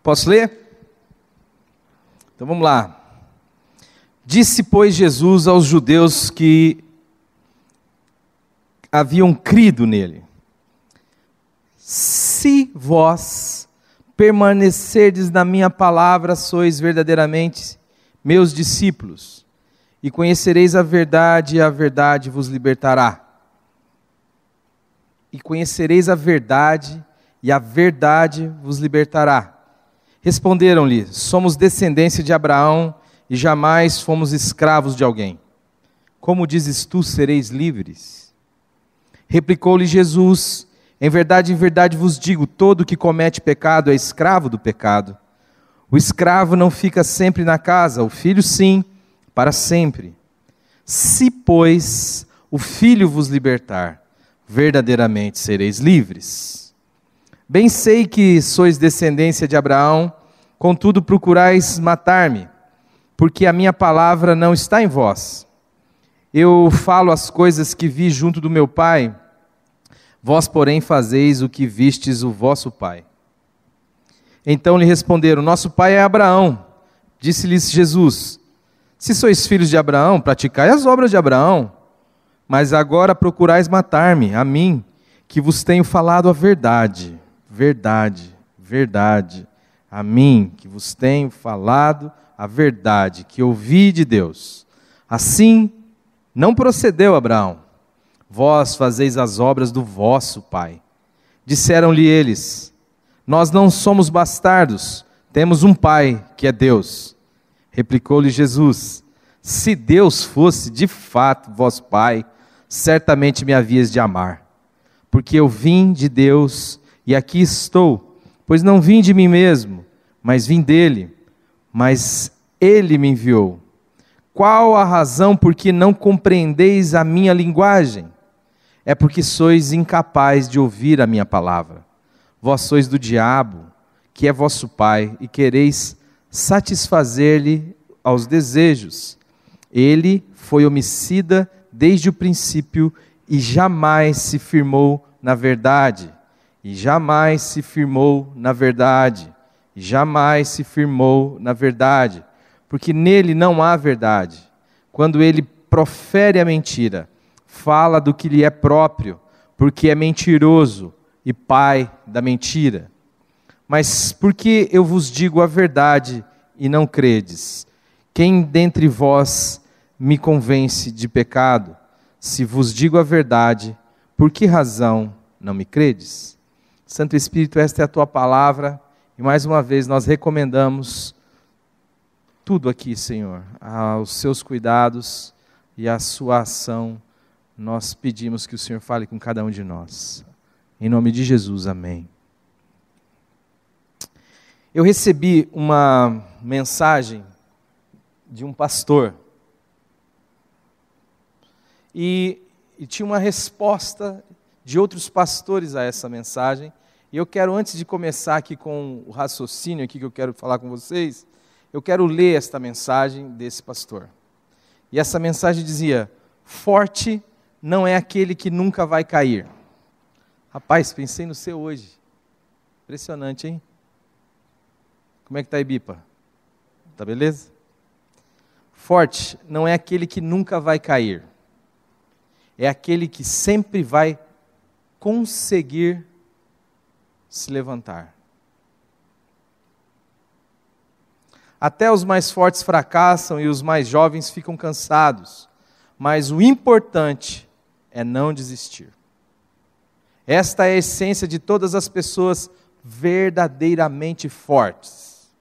Posso ler? Então vamos lá. Disse, pois, Jesus aos judeus que haviam crido nele: se vós permanecerdes na minha palavra, sois verdadeiramente meus discípulos, e conhecereis a verdade, e a verdade vos libertará. E conhecereis a verdade, e a verdade vos libertará. Responderam-lhe: somos descendência de Abraão, e jamais fomos escravos de alguém. Como dizes tu, sereis livres? Replicou-lhe Jesus: em verdade vos digo, todo que comete pecado é escravo do pecado. O escravo não fica sempre na casa, o filho sim, para sempre. Se, pois, o filho vos libertar, verdadeiramente sereis livres. Bem sei que sois descendência de Abraão, contudo procurais matar-me, porque a minha palavra não está em vós. Eu falo as coisas que vi junto do meu Pai, vós, porém, fazeis o que vistes o vosso pai. Então lhe responderam: nosso pai é Abraão. Disse-lhes Jesus: se sois filhos de Abraão, praticai as obras de Abraão. Mas agora procurais matar-me, a mim, que vos tenho falado a verdade. Verdade, verdade. A mim, que vos tenho falado a verdade, que ouvi de Deus. Assim, não procedeu Abraão. Vós fazeis as obras do vosso pai. Disseram-lhe eles: nós não somos bastardos, temos um pai, que é Deus. Replicou-lhe Jesus: se Deus fosse de fato vosso pai, certamente me havias de amar, porque eu vim de Deus e aqui estou, pois não vim de mim mesmo, mas vim dele, mas ele me enviou. Qual a razão por que não compreendeis a minha linguagem? É porque sois incapazes de ouvir a minha palavra. Vós sois do diabo, que é vosso pai, e quereis satisfazer-lhe aos desejos. Ele foi homicida desde o princípio e jamais se firmou na verdade. E jamais se firmou na verdade. E jamais se firmou na verdade. Porque nele não há verdade. Quando ele profere a mentira, fala do que lhe é próprio, porque é mentiroso e pai da mentira. Mas por que eu vos digo a verdade e não credes? Quem dentre vós me convence de pecado? Se vos digo a verdade, por que razão não me credes? Santo Espírito, esta é a tua palavra, e mais uma vez nós recomendamos tudo aqui, Senhor, aos seus cuidados e à sua ação. Nós pedimos que o Senhor fale com cada um de nós. Em nome de Jesus, amém. Eu recebi uma mensagem de um pastor. E tinha uma resposta de outros pastores a essa mensagem. E eu quero, antes de começar aqui com o raciocínio aqui que eu quero falar com vocês, eu quero ler esta mensagem desse pastor. E essa mensagem dizia: forte não é aquele que nunca vai cair. Rapaz, pensei no seu hoje. Impressionante, hein? Como é que está aí, Bipa? Tá beleza? Forte não é aquele que nunca vai cair. É aquele que sempre vai conseguir se levantar. Até os mais fortes fracassam e os mais jovens ficam cansados. Mas o importante é não desistir. Esta é a essência de todas as pessoas verdadeiramente fortes.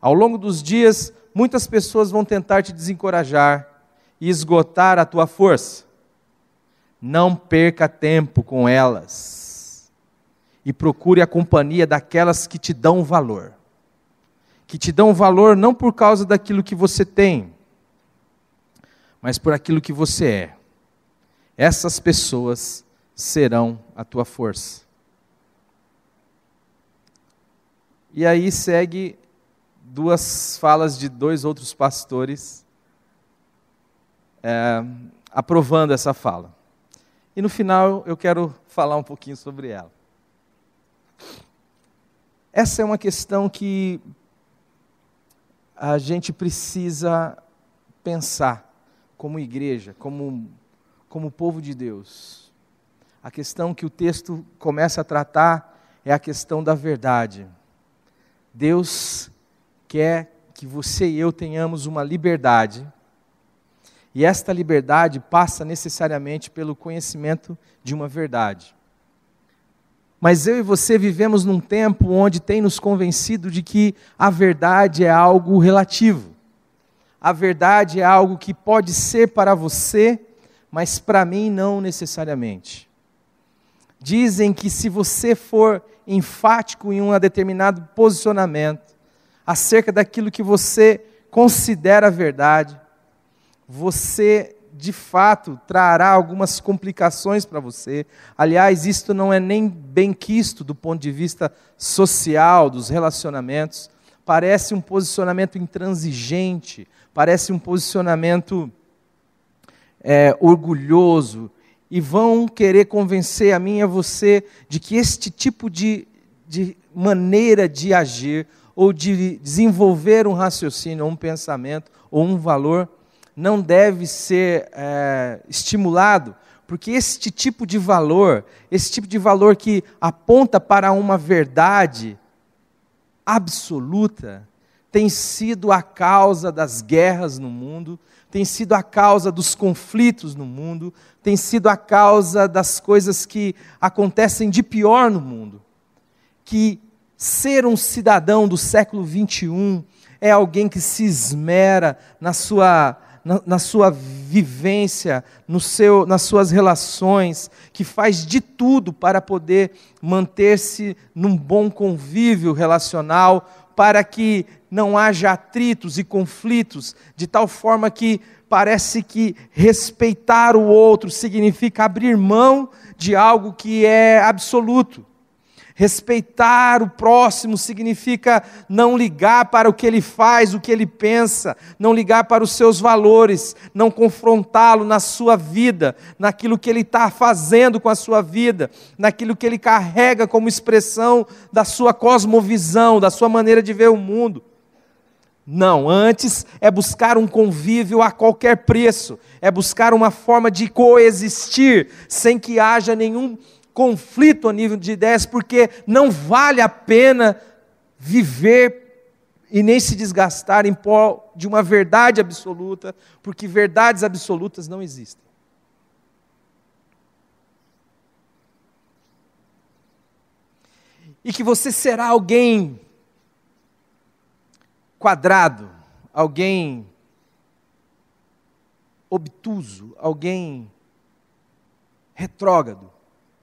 Ao longo dos dias, muitas pessoas vão tentar te desencorajar e esgotar a tua força. Não perca tempo com elas. E procure a companhia daquelas que te dão valor. Que te dão valor não por causa daquilo que você tem, mas por aquilo que você é. Essas pessoas serão a tua força. E aí segue duas falas de dois outros pastores, aprovando essa fala. E no final eu quero falar um pouquinho sobre ela. Essa é uma questão que a gente precisa pensar como igreja, como povo de Deus. A questão que o texto começa a tratar é a questão da verdade. Deus quer que você e eu tenhamos uma liberdade, e esta liberdade passa necessariamente pelo conhecimento de uma verdade. Mas eu e você vivemos num tempo onde tem nos convencido de que a verdade é algo relativo. A verdade é algo que pode ser para você, mas para mim não necessariamente. Dizem que se você for enfático em um determinado posicionamento, acerca daquilo que você considera verdade, você de fato trará algumas complicações para você. Aliás, isto não é nem bem quisto do ponto de vista social, dos relacionamentos. Parece um posicionamento intransigente, parece um posicionamento orgulhoso, e vão querer convencer a mim e a você de que este tipo de maneira de agir, ou de desenvolver um raciocínio, ou um pensamento, ou um valor, não deve ser estimulado, porque este tipo de valor que aponta para uma verdade absoluta, tem sido a causa das guerras no mundo, tem sido a causa dos conflitos no mundo, tem sido a causa das coisas que acontecem de pior no mundo. Que ser um cidadão do século 21 é alguém que se esmera na sua vivência, nas suas relações, que faz de tudo para poder manter-se num bom convívio relacional, para que não haja atritos e conflitos, de tal forma que parece que respeitar o outro significa abrir mão de algo que é absoluto. Respeitar o próximo significa não ligar para o que ele faz, o que ele pensa, não ligar para os seus valores, não confrontá-lo na sua vida, naquilo que ele está fazendo com a sua vida, naquilo que ele carrega como expressão da sua cosmovisão, da sua maneira de ver o mundo. Não, antes é buscar um convívio a qualquer preço, é buscar uma forma de coexistir, sem que haja nenhum conflito a nível de ideias, porque não vale a pena viver e nem se desgastar em prol de uma verdade absoluta, porque verdades absolutas não existem. E que você será alguém quadrado, alguém obtuso, alguém retrógrado,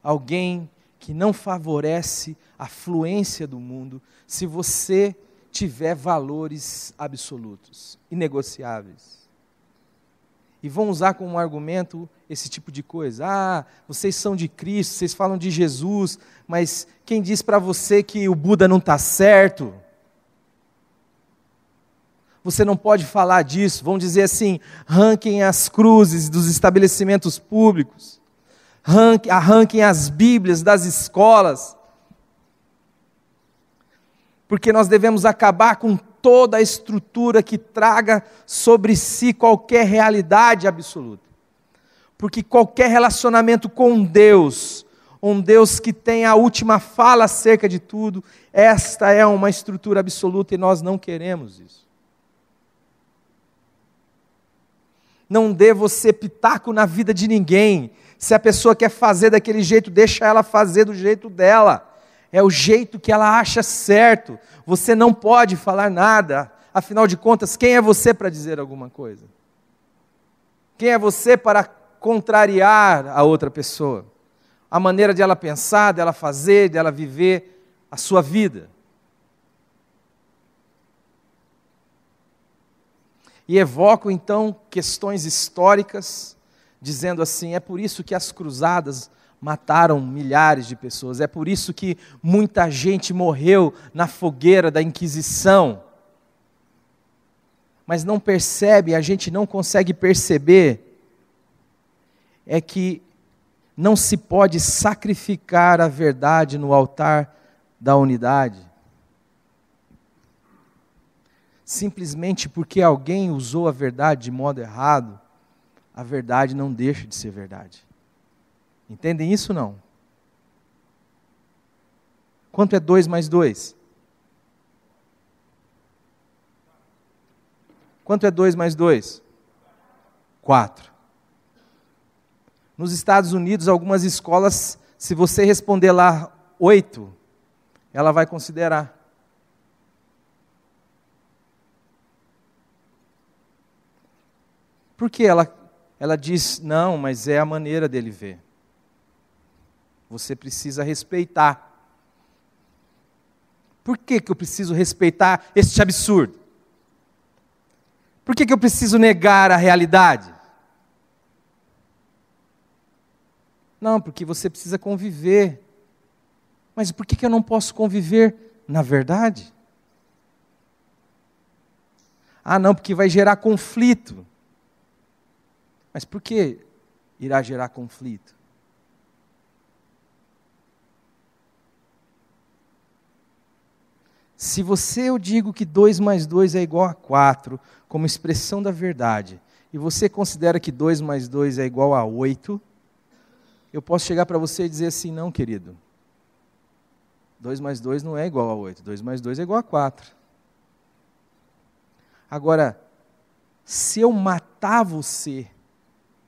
alguém que não favorece a fluência do mundo, se você tiver valores absolutos, inegociáveis. E vão usar como argumento esse tipo de coisa. Ah, vocês são de Cristo, vocês falam de Jesus, mas quem diz para você que o Buda não está certo? Você não pode falar disso. Vão dizer assim, arranquem as cruzes dos estabelecimentos públicos, arranquem as Bíblias das escolas, porque nós devemos acabar com toda a estrutura que traga sobre si qualquer realidade absoluta, porque qualquer relacionamento com Deus, um Deus que tem a última fala acerca de tudo, esta é uma estrutura absoluta e nós não queremos isso. Não dê você pitaco na vida de ninguém. Se a pessoa quer fazer daquele jeito, deixa ela fazer do jeito dela. É o jeito que ela acha certo. Você não pode falar nada. Afinal de contas, quem é você para dizer alguma coisa? Quem é você para contrariar a outra pessoa? A maneira de ela pensar, de ela fazer, de ela viver a sua vida. E evoco então questões históricas, dizendo assim, é por isso que as cruzadas mataram milhares de pessoas, é por isso que muita gente morreu na fogueira da Inquisição. Mas não percebe, a gente não consegue perceber, é que não se pode sacrificar a verdade no altar da unidade. simplesmente porque alguém usou a verdade de modo errado, a verdade não deixa de ser verdade. Entendem isso ou não? Quanto é 2 mais 2? Quanto é 2 mais 2? 4. Nos Estados Unidos, algumas escolas, se você responder lá 8, ela vai considerar. Por que ela diz, não, mas é a maneira dele ver. Você precisa respeitar. Por que eu preciso respeitar este absurdo? Por que eu preciso negar a realidade? Não, porque você precisa conviver. Mas por que eu não posso conviver na verdade? Ah, não, porque vai gerar conflito. Mas por que irá gerar conflito? Se eu digo que 2 mais 2 é igual a 4, como expressão da verdade, e você considera que 2 mais 2 é igual a 8, eu posso chegar para você e dizer assim, não, querido, 2 mais 2 não é igual a 8, 2 mais 2 é igual a 4. Agora, se eu matar você,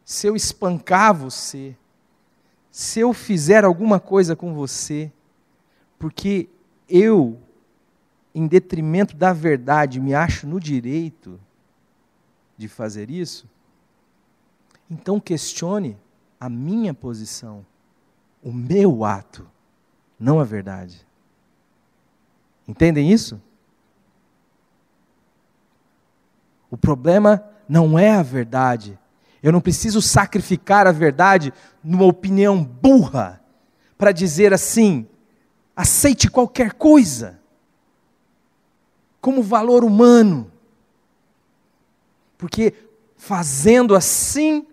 se eu espancar você, se eu fizer alguma coisa com você, porque eu, em detrimento da verdade, me acho no direito de fazer isso, então questione a minha posição, o meu ato, não a verdade. Entendem isso? O problema não é a verdade. Eu não preciso sacrificar a verdade numa opinião burra para dizer assim, aceite qualquer coisa como valor humano. Porque fazendo assim,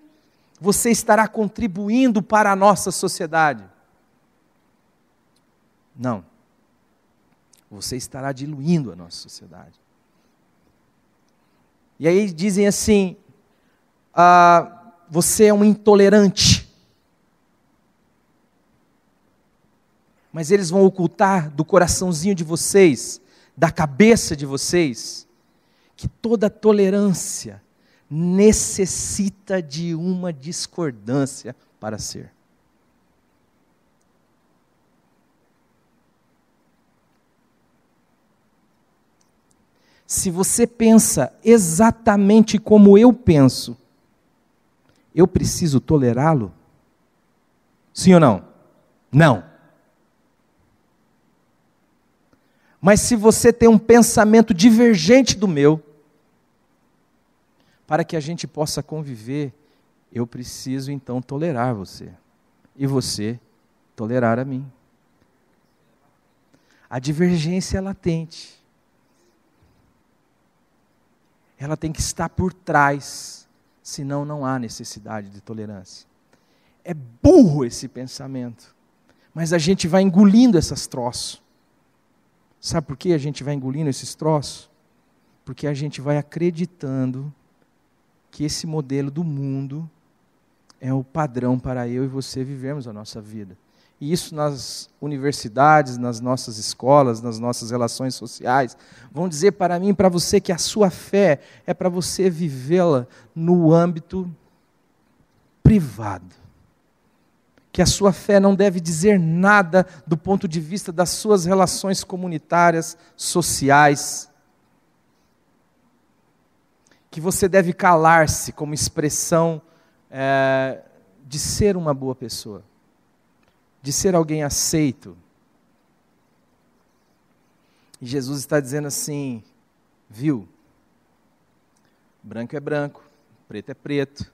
você estará contribuindo para a nossa sociedade. Não. Você estará diluindo a nossa sociedade. E aí dizem assim, você é um intolerante. Mas eles vão ocultar do coraçãozinho de vocês, da cabeça de vocês, que toda tolerância necessita de uma discordância para ser. Se você pensa exatamente como eu penso, eu preciso tolerá-lo? Sim ou não? Não. Mas se você tem um pensamento divergente do meu, para que a gente possa conviver, eu preciso então tolerar você. E você tolerar a mim. A divergência é latente. Ela tem que estar por trás, senão não há necessidade de tolerância. É burro esse pensamento, mas a gente vai engolindo essas troços. Sabe por que a gente vai engolindo esses troços? Porque a gente vai acreditando que esse modelo do mundo é o padrão para eu e você vivermos a nossa vida. E isso nas universidades, nas nossas escolas, nas nossas relações sociais, vão dizer para mim e para você que a sua fé é para você vivê-la no âmbito privado. Que a sua fé não deve dizer nada do ponto de vista das suas relações comunitárias, sociais. Que você deve calar-se como expressão de ser uma boa pessoa. De ser alguém aceito. E Jesus está dizendo assim, viu? Branco é branco, preto é preto,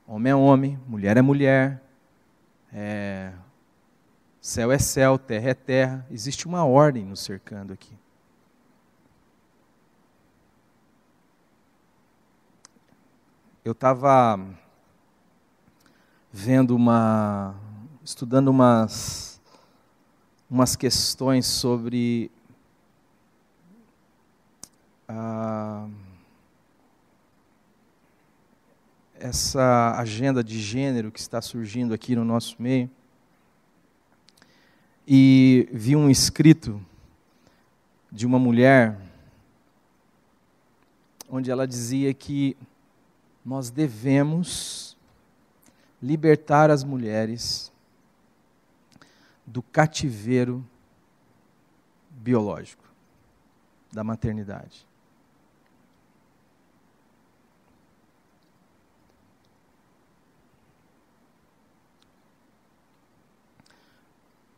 homem é homem, mulher é mulher, céu é céu, terra é terra. Existe uma ordem nos cercando aqui. Eu estava estudando umas questões sobre essa agenda de gênero que está surgindo aqui no nosso meio, e vi um escrito de uma mulher, onde ela dizia que nós devemos libertar as mulheres do cativeiro biológico, da maternidade.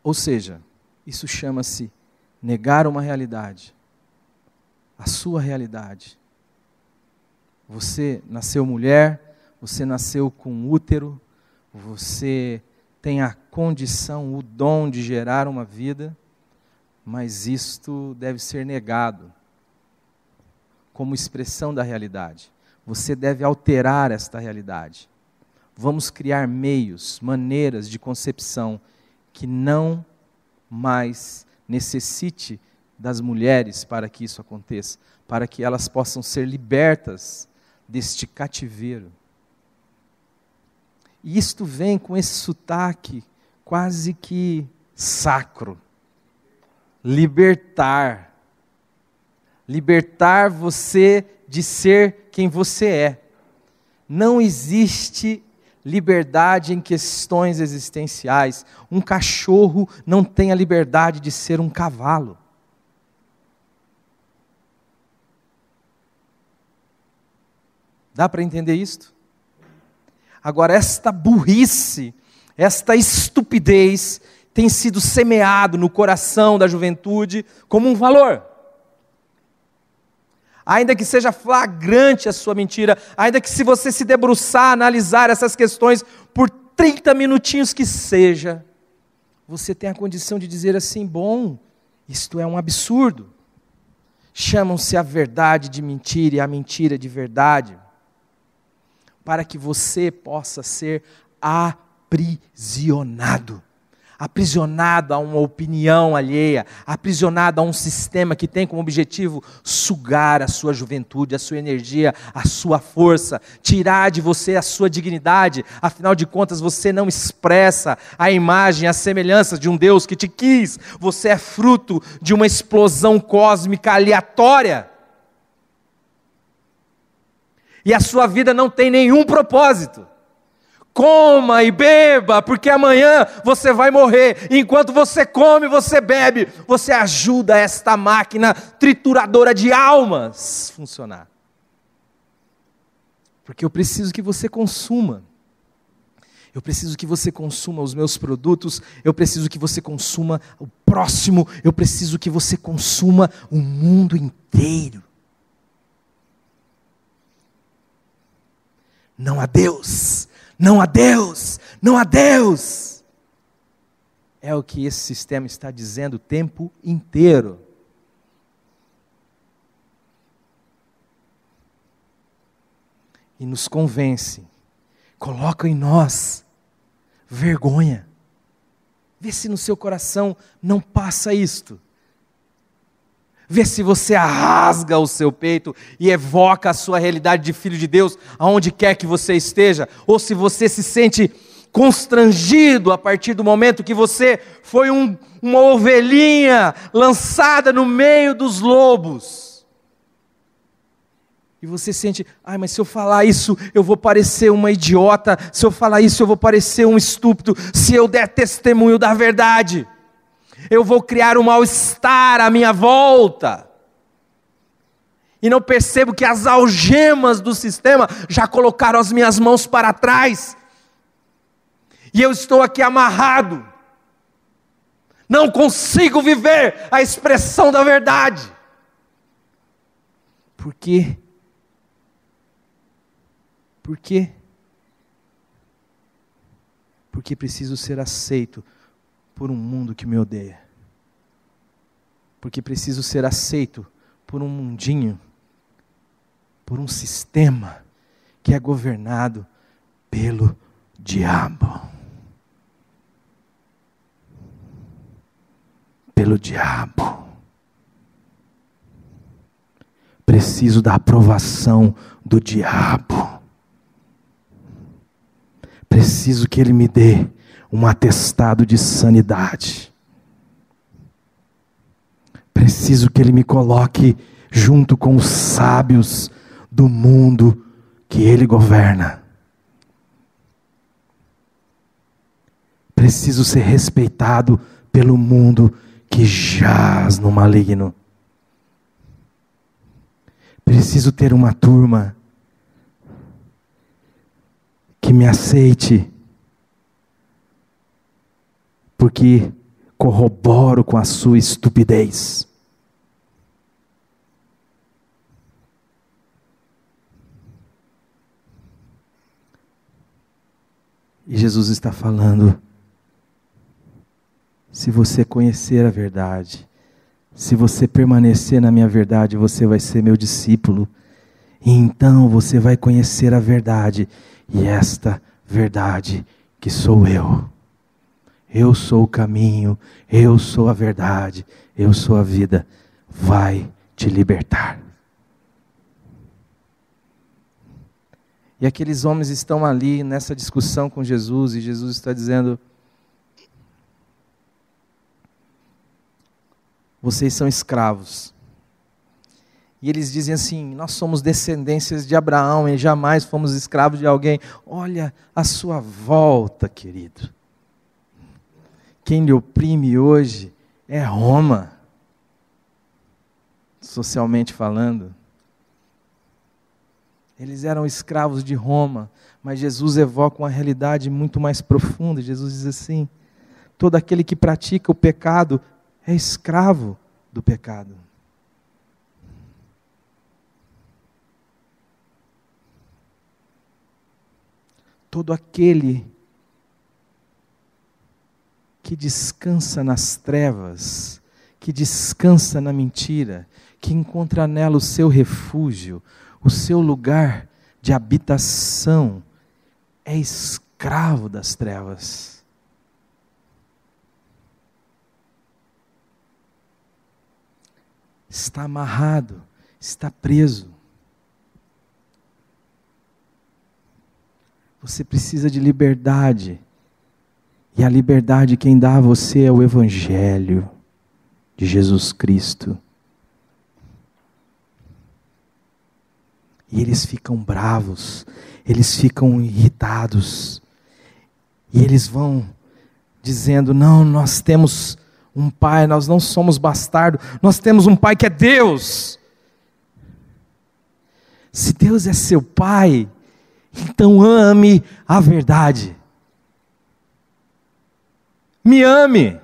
Ou seja, isso chama-se negar uma realidade, a sua realidade. Você nasceu mulher, você nasceu com útero, você tem a condição, o dom de gerar uma vida, mas isto deve ser negado como expressão da realidade. Você deve alterar esta realidade. Vamos criar meios, maneiras de concepção que não mais necessite das mulheres para que isso aconteça, para que elas possam ser libertas deste cativeiro. E isto vem com esse sotaque quase que sacro. Libertar. Libertar você de ser quem você é. Não existe liberdade em questões existenciais. Um cachorro não tem a liberdade de ser um cavalo. Dá para entender isto? Agora, esta burrice, esta estupidez tem sido semeado no coração da juventude como um valor. Ainda que seja flagrante a sua mentira, ainda que se você se debruçar, analisar essas questões por 30 minutinhos que seja, você tem a condição de dizer assim, bom, isto é um absurdo. Chamam-se a verdade de mentira e a mentira de verdade, para que você possa ser aprisionado. Aprisionado a uma opinião alheia, aprisionado a um sistema que tem como objetivo sugar a sua juventude, a sua energia, a sua força, tirar de você a sua dignidade. Afinal de contas, você não expressa a imagem, a semelhança de um Deus que te quis. Você é fruto de uma explosão cósmica aleatória. E a sua vida não tem nenhum propósito. Coma e beba, porque amanhã você vai morrer. Enquanto você come, você bebe, você ajuda esta máquina trituradora de almas funcionar. Porque eu preciso que você consuma. Eu preciso que você consuma os meus produtos, eu preciso que você consuma o próximo, eu preciso que você consuma o mundo inteiro. Não há Deus. Não há Deus, não há Deus. É o que esse sistema está dizendo o tempo inteiro. E nos convence, coloca em nós vergonha. Vê se no seu coração não passa isto. Vê se você rasga o seu peito e evoca a sua realidade de filho de Deus, aonde quer que você esteja, ou se você se sente constrangido a partir do momento que você foi uma ovelhinha lançada no meio dos lobos. E você sente, mas se eu falar isso, eu vou parecer uma idiota, se eu falar isso, eu vou parecer um estúpido, se eu der testemunho da verdade, eu vou criar um mal-estar à minha volta. E não percebo que as algemas do sistema já colocaram as minhas mãos para trás. E eu estou aqui amarrado. Não consigo viver a expressão da verdade. Por quê? Por quê? Porque preciso ser aceito por um mundo que me odeia. Porque preciso ser aceito por um mundinho, por um sistema que é governado pelo diabo. Pelo diabo. preciso da aprovação do diabo. Preciso que ele me dê um atestado de sanidade. Preciso que ele me coloque junto com os sábios do mundo que ele governa. Preciso ser respeitado pelo mundo que jaz no maligno. Preciso ter uma turma que me aceite, porque corroboro com a sua estupidez. E Jesus está falando: se você conhecer a verdade, se você permanecer na minha verdade, você vai ser meu discípulo. E então você vai conhecer a verdade. E esta verdade que sou eu. Eu sou o caminho, eu sou a verdade, eu sou a vida. Vai te libertar. E aqueles homens estão ali nessa discussão com Jesus, e Jesus está dizendo: vocês são escravos. E eles dizem assim: nós somos descendências de Abraão e jamais fomos escravos de alguém. Olha a sua volta, querido. Quem lhe oprime hoje é Roma, socialmente falando. Eles eram escravos de Roma, mas Jesus evoca uma realidade muito mais profunda. Jesus diz assim: todo aquele que pratica o pecado é escravo do pecado. Todo aquele que descansa nas trevas, que descansa na mentira, que encontra nela o seu refúgio, o seu lugar de habitação, é escravo das trevas. Está amarrado, está preso. Você precisa de liberdade. E a liberdade quem dá a você é o Evangelho de Jesus Cristo. E eles ficam bravos, eles ficam irritados. E eles vão dizendo: não, nós temos um pai, nós não somos bastardos, nós temos um pai que é Deus. Se Deus é seu pai, então ame a verdade. Me ame.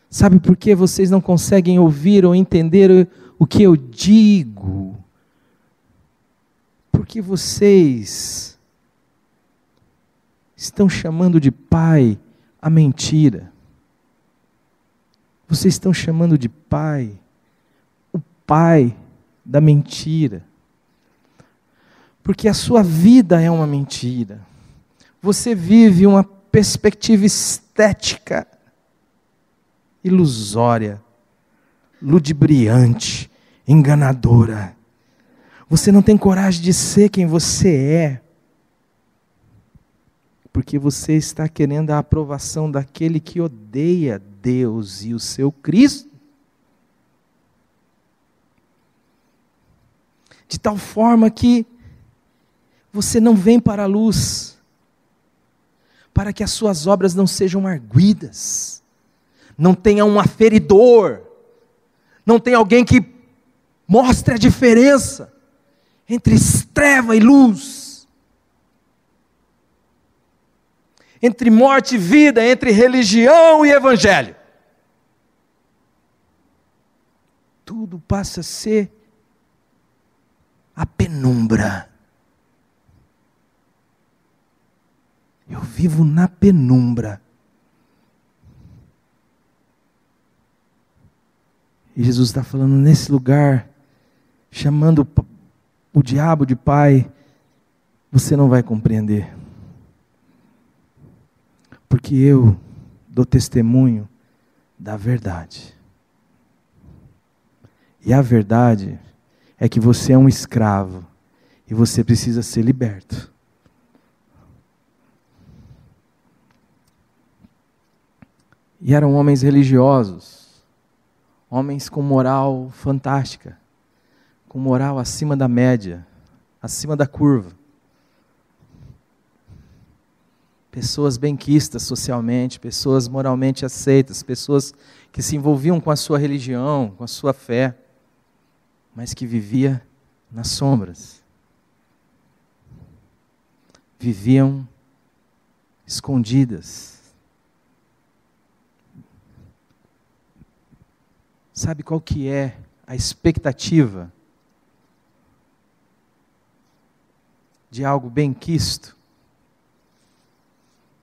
Sabe por que vocês não conseguem ouvir ou entender o que eu digo? Porque vocês estão chamando de pai a mentira. Vocês estão chamando de pai o pai da mentira. Porque a sua vida é uma mentira. Você vive uma perspectiva estética ilusória, ludibriante, enganadora. Você não tem coragem de ser quem você é, porque você está querendo a aprovação daquele que odeia Deus e o seu Cristo. De tal forma que você não vem para a luz, para que as suas obras não sejam arguidas, não tenha um aferidor, não tenha alguém que mostre a diferença entre treva e luz, entre morte e vida, entre religião e evangelho. Tudo passa a ser a penumbra. Eu vivo na penumbra. E Jesus está falando nesse lugar, chamando o diabo de pai. Você não vai compreender. Porque eu dou testemunho da verdade. E a verdade é que você é um escravo e você precisa ser liberto. E eram homens religiosos, homens com moral fantástica, com moral acima da média, acima da curva. Pessoas benquistas socialmente, pessoas moralmente aceitas, pessoas que se envolviam com a sua religião, com a sua fé, mas que vivia nas sombras. Viviam escondidas. Sabe qual que é a expectativa de algo benquisto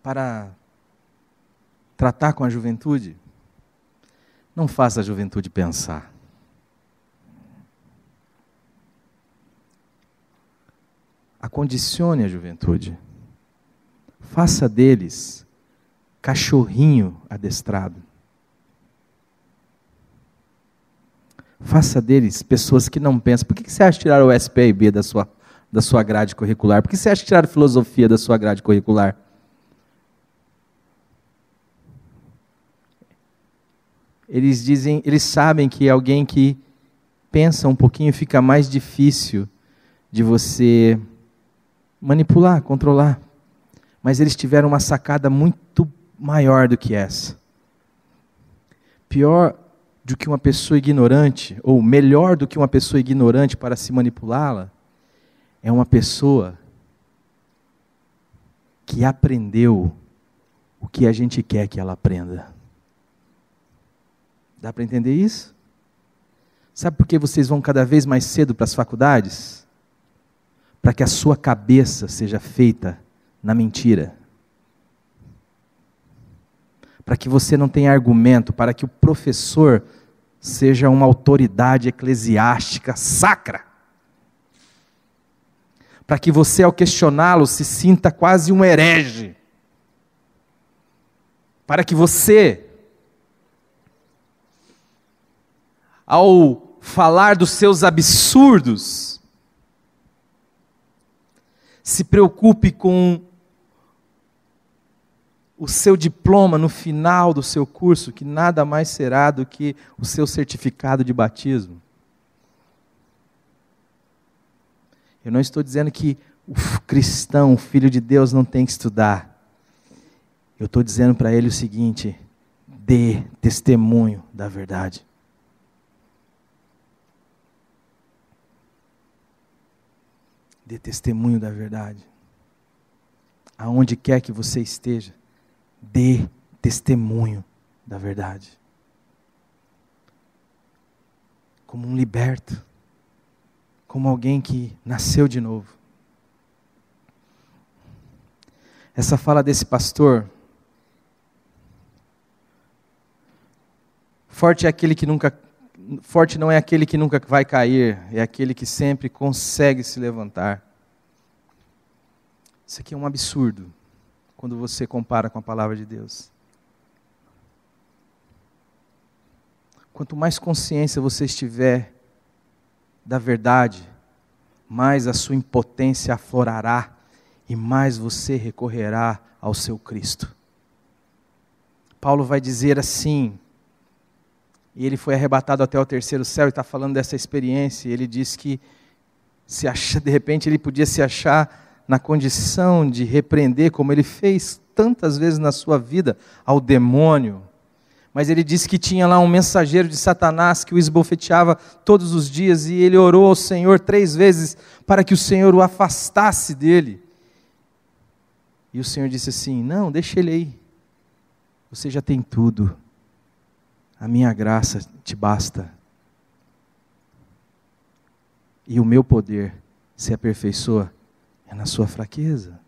para tratar com a juventude? Não faça a juventude pensar. Acondicione a juventude. Faça deles cachorrinho adestrado. Faça deles pessoas que não pensam. Por que você acha que tiraram o SPIB da sua grade curricular? Por que você acha que tiraram filosofia da sua grade curricular? Eles sabem que alguém que pensa um pouquinho fica mais difícil de você manipular, controlar. Mas eles tiveram uma sacada muito maior do que essa. Pior do que uma pessoa ignorante, ou melhor do que uma pessoa ignorante para se manipulá-la, é uma pessoa que aprendeu o que a gente quer que ela aprenda. Dá para entender isso? Sabe por que vocês vão cada vez mais cedo para as faculdades? Para que a sua cabeça seja feita na mentira. Para que você não tenha argumento, para que o professor seja uma autoridade eclesiástica sacra. Para que você, ao questioná-lo, se sinta quase um herege. Para que você, ao falar dos seus absurdos, se preocupe com o seu diploma no final do seu curso, que nada mais será do que o seu certificado de batismo. Eu não estou dizendo que o cristão, o filho de Deus, não tem que estudar. Eu estou dizendo para ele o seguinte: dê testemunho da verdade. Dê testemunho da verdade. Aonde quer que você esteja, dê testemunho da verdade. Como um liberto. Como alguém que nasceu de novo. Essa fala desse pastor: forte não é aquele que nunca vai cair, é aquele que sempre consegue se levantar. Isso aqui é um absurdo, quando você compara com a palavra de Deus. Quanto mais consciência você estiver da verdade, mais a sua impotência aflorará e mais você recorrerá ao seu Cristo. Paulo vai dizer assim, e ele foi arrebatado até o terceiro céu, e está falando dessa experiência, e ele diz que de repente ele podia se achar na condição de repreender, como ele fez tantas vezes na sua vida, ao demônio. Mas ele disse que tinha lá um mensageiro de Satanás que o esbofeteava todos os dias, e ele orou ao Senhor 3 vezes para que o Senhor o afastasse dele. E o Senhor disse assim: não, deixa ele aí, você já tem tudo, a minha graça te basta, e o meu poder se aperfeiçoa na sua fraqueza.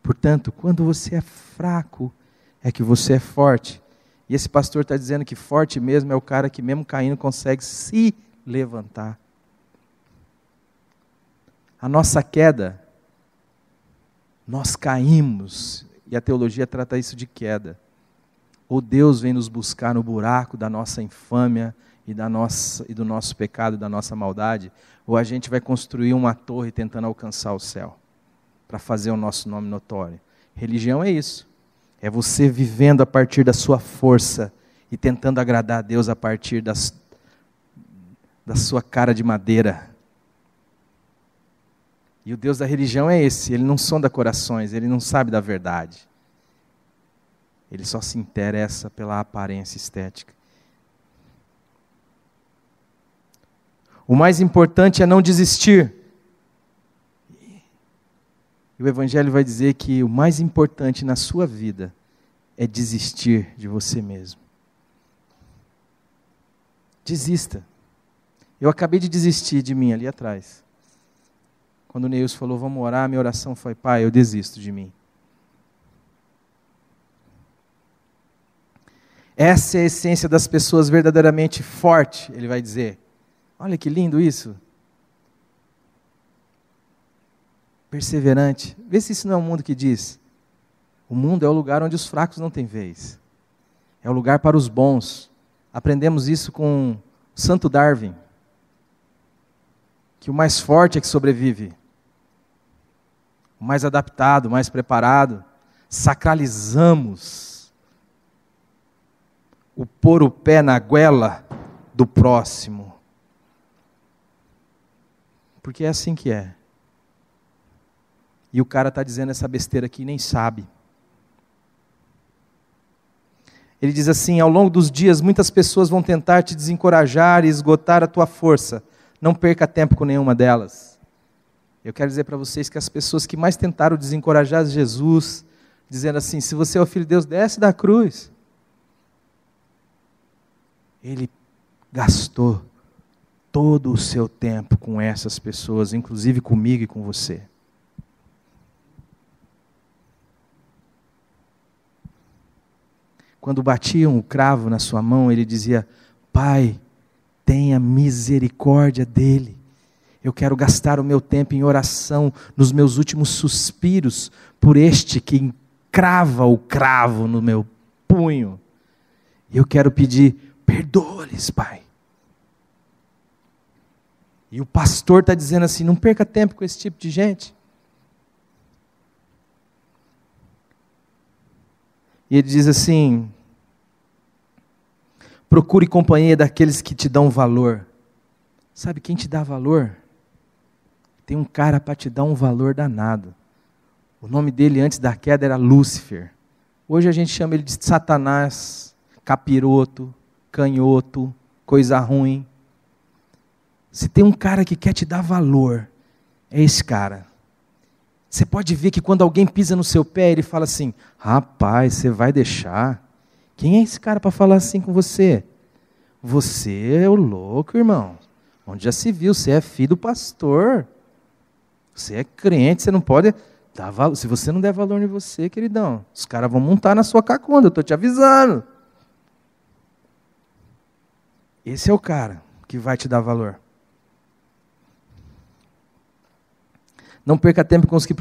Portanto, quando você é fraco, é que você é forte. E esse pastor está dizendo que forte mesmo é o cara que mesmo caindo consegue se levantar. A nossa queda, nós caímos, e a teologia trata isso de queda. Ou Deus vem nos buscar no buraco da nossa infâmia e do nosso pecado, da nossa maldade, ou a gente vai construir uma torre tentando alcançar o céu, para fazer o nosso nome notório. Religião é isso, é você vivendo a partir da sua força e tentando agradar a Deus a partir da sua cara de madeira. E o Deus da religião é esse, ele não sonda corações, ele não sabe da verdade. Ele só se interessa pela aparência estética. O mais importante é não desistir. E o Evangelho vai dizer que o mais importante na sua vida é desistir de você mesmo. Desista. Eu acabei de desistir de mim ali atrás. Quando o Neilson falou, vamos orar, minha oração foi, Pai, eu desisto de mim. Essa é a essência das pessoas verdadeiramente fortes, ele vai dizer. Olha que lindo isso. Perseverante. Vê se isso não é um mundo que diz. O mundo é o lugar onde os fracos não têm vez. É o lugar para os bons. Aprendemos isso com o Santo Darwin. Que o mais forte é que sobrevive. O mais adaptado, o mais preparado. Sacralizamos o pôr o pé na goela do próximo. Porque é assim que é. E o cara está dizendo essa besteira aqui e nem sabe. Ele diz assim, ao longo dos dias muitas pessoas vão tentar te desencorajar e esgotar a tua força. Não perca tempo com nenhuma delas. Eu quero dizer para vocês que as pessoas que mais tentaram desencorajar Jesus, dizendo assim, se você é o Filho de Deus, desce da cruz. Ele gastou todo o seu tempo com essas pessoas, inclusive comigo e com você. Quando batiam o cravo na sua mão, ele dizia, Pai, tenha misericórdia dele. Eu quero gastar o meu tempo em oração, nos meus últimos suspiros, por este que encrava o cravo no meu punho. Eu quero pedir, perdoa-lhes, Pai. E o pastor está dizendo assim, não perca tempo com esse tipo de gente. E ele diz assim, procure companhia daqueles que te dão valor. Sabe quem te dá valor? Tem um cara para te dar um valor danado. O nome dele antes da queda era Lúcifer. Hoje a gente chama ele de Satanás, capiroto, canhoto, coisa ruim. Se tem um cara que quer te dar valor, é esse cara. Você pode ver que quando alguém pisa no seu pé, ele fala assim, rapaz, você vai deixar? Quem é esse cara para falar assim com você? Você é o louco, irmão. Onde já se viu, você é filho do pastor. Você é crente, você não pode dar valor. Se você não der valor em você, queridão, os caras vão montar na sua cacunda, eu estou te avisando. Esse é o cara que vai te dar valor. Não perca tempo com os que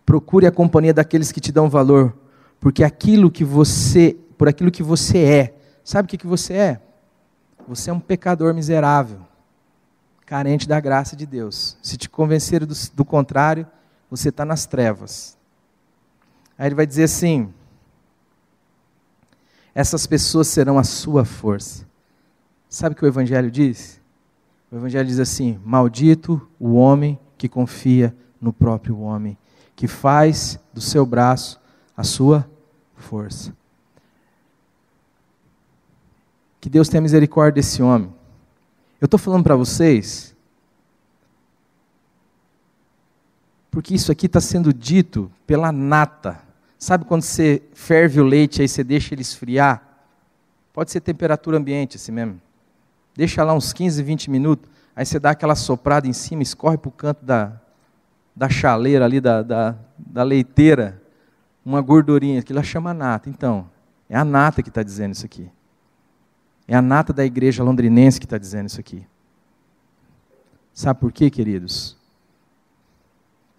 procure a companhia daqueles que te dão valor, porque por aquilo que você é, sabe o que você é? Você é um pecador miserável, carente da graça de Deus. Se te convencer do contrário, você está nas trevas. Aí ele vai dizer assim, essas pessoas serão a sua força. Sabe o que o Evangelho diz? O Evangelho diz assim, maldito o homem que confia no próprio homem, que faz do seu braço a sua força. Que Deus tenha misericórdia desse homem. Eu estou falando para vocês, porque isso aqui está sendo dito pela nata. Sabe quando você ferve o leite, aí você deixa ele esfriar? Pode ser temperatura ambiente assim mesmo. Deixa lá uns 15, 20 minutos, aí você dá aquela soprada em cima, escorre para o canto da chaleira ali, da leiteira, uma gordurinha, que ela chama nata. Então, é a nata que está dizendo isso aqui. É a nata da igreja londrinense que está dizendo isso aqui. Sabe por quê, queridos?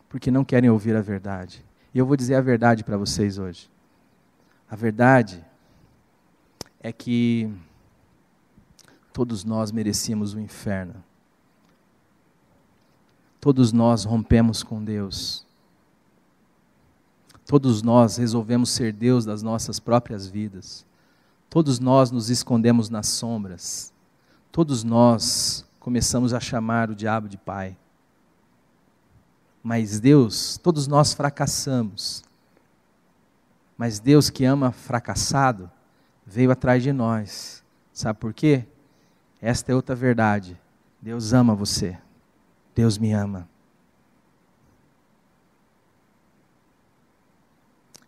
Porque não querem ouvir a verdade. E eu vou dizer a verdade para vocês hoje. A verdade é que Todos nós merecíamos o inferno. Todos nós rompemos com Deus. Todos nós resolvemos ser Deus das nossas próprias vidas. Todos nós nos escondemos nas sombras. Todos nós começamos a chamar o diabo de pai. Mas Deus, todos nós fracassamos. Mas Deus, que ama fracassado, veio atrás de nós. Sabe por quê? Esta é outra verdade. Deus ama você. Deus me ama.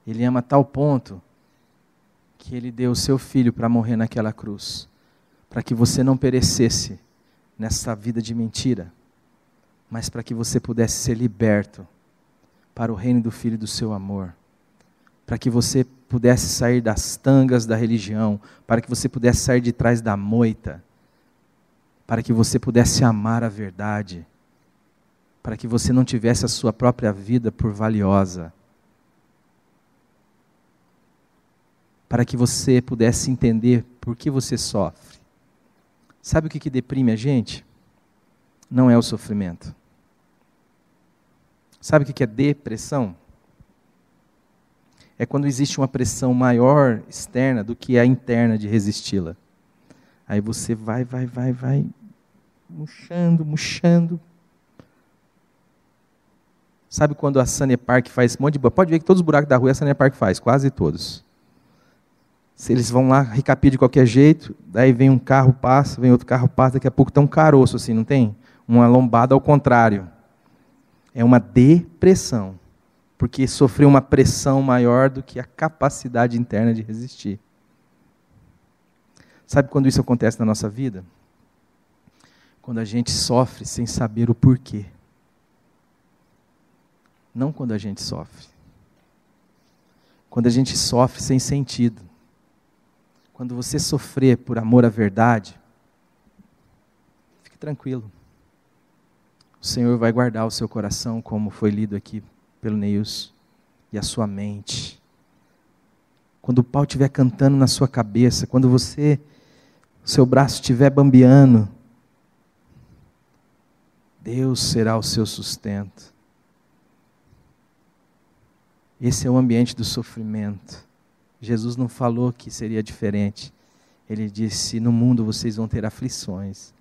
Ele ama a tal ponto que Ele deu o seu Filho para morrer naquela cruz, para que você não perecesse nessa vida de mentira, mas para que você pudesse ser liberto para o reino do Filho do seu amor, para que você pudesse sair das tangas da religião, para que você pudesse sair de trás da moita, para que você pudesse amar a verdade, para que você não tivesse a sua própria vida por valiosa, para que você pudesse entender por que você sofre. Sabe o que deprime a gente? Não é o sofrimento. Sabe o que é depressão? É quando existe uma pressão maior externa do que a interna de resisti-la. Aí você vai, murchando. Sabe quando a Sanepar faz um monte de... Pode ver que todos os buracos da rua a Sanepar faz, quase todos. Se eles vão lá, recapir de qualquer jeito, daí vem um carro, passa, vem outro carro, passa, daqui a pouco tem um caroço assim, não tem? Uma lombada ao contrário. É uma depressão, porque sofreu uma pressão maior do que a capacidade interna de resistir. Sabe quando isso acontece na nossa vida? Quando a gente sofre sem saber o porquê. Não quando a gente sofre. Quando a gente sofre sem sentido. Quando você sofrer por amor à verdade, fique tranquilo. O Senhor vai guardar o seu coração, como foi lido aqui pelo Neilson, e a sua mente. Quando o pau estiver cantando na sua cabeça, quando o seu braço estiver bambeando, Deus será o seu sustento. Esse é o ambiente do sofrimento. Jesus não falou que seria diferente. Ele disse, no mundo vocês vão ter aflições.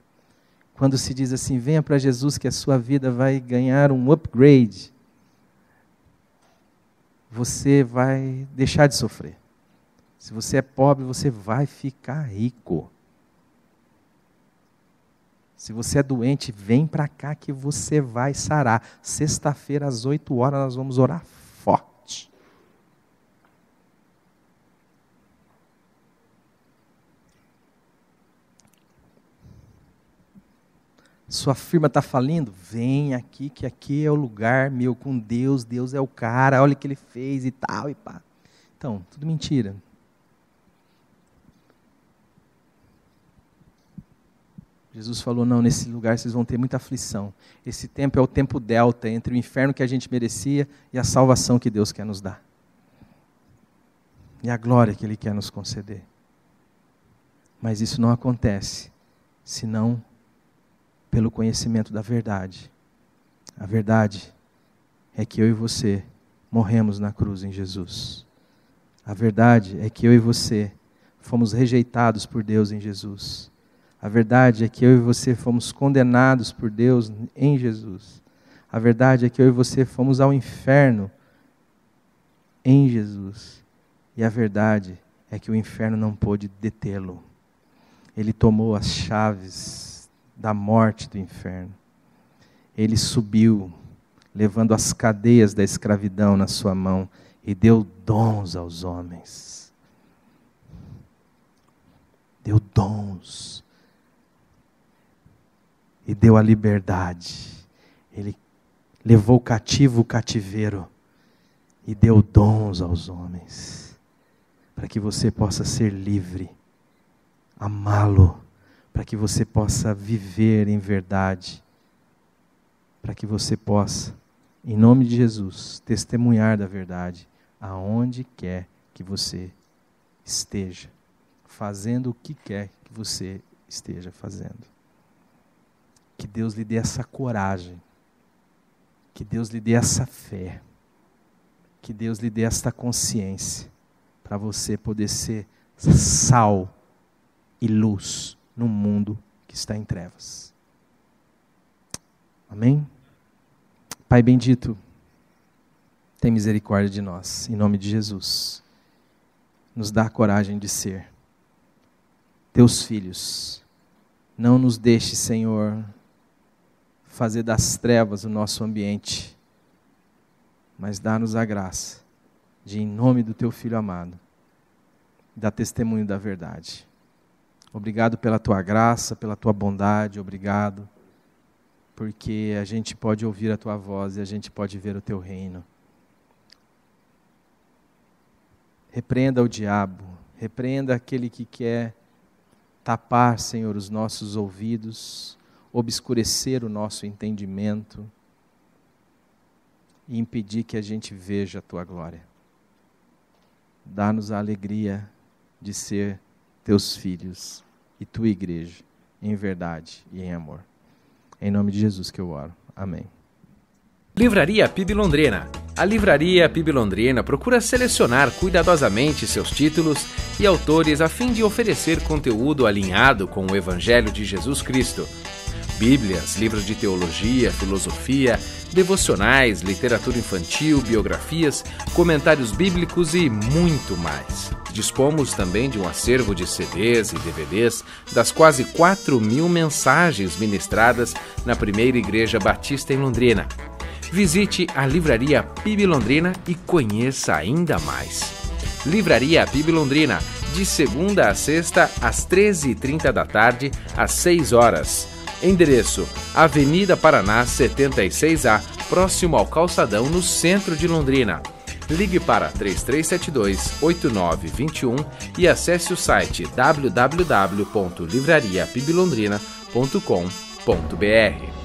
Quando se diz assim, venha para Jesus que a sua vida vai ganhar um upgrade, você vai deixar de sofrer. Se você é pobre, você vai ficar rico. Se você é doente, vem para cá que você vai sarar. Sexta-feira às 8 horas nós vamos orar forte. Sua firma está falindo? Vem aqui, que aqui é o lugar meu com Deus. Deus é o cara, olha o que Ele fez e tal e pá. Então, tudo mentira. Jesus falou, não, nesse lugar vocês vão ter muita aflição. Esse tempo é o tempo delta entre o inferno que a gente merecia e a salvação que Deus quer nos dar. E a glória que Ele quer nos conceder. Mas isso não acontece, senão pelo conhecimento da verdade. A verdade é que eu e você morremos na cruz em Jesus. A verdade é que eu e você fomos rejeitados por Deus em Jesus. A verdade é que eu e você fomos condenados por Deus em Jesus. A verdade é que eu e você fomos ao inferno em Jesus. E a verdade é que o inferno não pôde detê-lo. Ele tomou as chaves da morte do inferno. Ele subiu, levando as cadeias da escravidão na sua mão, e deu dons aos homens. Deu dons. E deu a liberdade. Ele levou cativo o cativeiro, e deu dons aos homens, para que você possa ser livre, amá-lo, para que você possa viver em verdade, para que você possa, em nome de Jesus, testemunhar da verdade, aonde quer que você esteja, fazendo o que quer que você esteja fazendo. Que Deus lhe dê essa coragem. Que Deus lhe dê essa fé. Que Deus lhe dê esta consciência para você poder ser sal e luz no mundo que está em trevas. Amém? Pai bendito, tem misericórdia de nós, em nome de Jesus. Nos dá a coragem de ser teus filhos. Não nos deixe, Senhor, fazer das trevas o nosso ambiente, mas dá-nos a graça de, em nome do teu Filho amado, dar testemunho da verdade. Obrigado pela tua graça, pela tua bondade, obrigado, porque a gente pode ouvir a tua voz e a gente pode ver o teu reino. Repreenda o diabo, repreenda aquele que quer tapar, Senhor, os nossos ouvidos, obscurecer o nosso entendimento e impedir que a gente veja a tua glória. Dá-nos a alegria de ser teus filhos e tua igreja, em verdade e em amor. Em nome de Jesus que eu oro. Amém. Livraria PIB Londrina. A Livraria PIB Londrina procura selecionar cuidadosamente seus títulos e autores a fim de oferecer conteúdo alinhado com o Evangelho de Jesus Cristo. Bíblias, livros de teologia, filosofia, devocionais, literatura infantil, biografias, comentários bíblicos e muito mais. Dispomos também de um acervo de CDs e DVDs das quase 4.000 mensagens ministradas na primeira Igreja Batista em Londrina. Visite a Livraria PIB Londrina e conheça ainda mais. Livraria PIB Londrina, de segunda a sexta, às 13h30 da tarde, às 6 horas. Endereço: Avenida Paraná 76A, próximo ao Calçadão, no centro de Londrina. Ligue para 3372-8921 e acesse o site www.livrariapiblondrina.com.br.